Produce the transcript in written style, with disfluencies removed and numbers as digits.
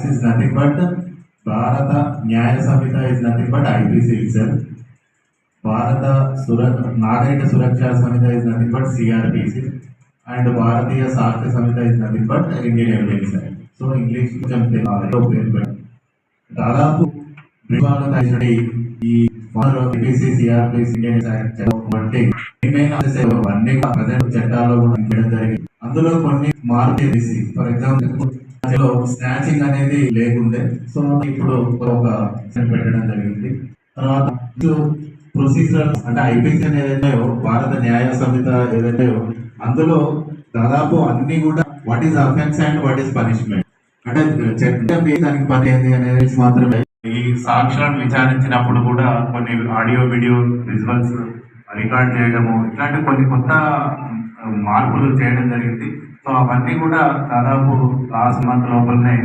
is nothing but Bharata Nyaya Samhita is nothing but IPC itself. Bharata Nagarika Suraksha Samhita is nothing but CRPC. And Bharatiya Sakya Samhita is nothing but Indian Evidence Act. So English కొంచెం తెలుగు దాదాపు ఈ APC CrPC Indian act బట్టి అన్ని present చట్టాల్లో కూడా చేయడం జరిగింది. అందులో కొన్ని మార్పు చేసి ఫర్ ఎగ్జాంపుల్ స్నాచింగ్ అనేది లేకుండే, సో ఇప్పుడు ఒక పెట్టడం జరిగింది. తర్వాత ప్రొసీజరల్ అంటే ఐపీసీ ఏదైతే భారత న్యాయ సంహిత ఏదైతే అందులో దాదాపు అన్ని కూడా what is offence and what is punishment అంటే చట్టం దానికి పని ఏంది అనేది మాత్రమే. ఈ సాక్ష్యాలను విచారించినప్పుడు కూడా కొన్ని ఆడియో వీడియో విజువల్స్ రికార్డ్ చేయడము ఇట్లాంటి కొన్ని కొత్త మార్పులు చేయడం జరిగింది. సో అవన్నీ కూడా దాదాపు లాస్ట్ మంత్ లోపలనే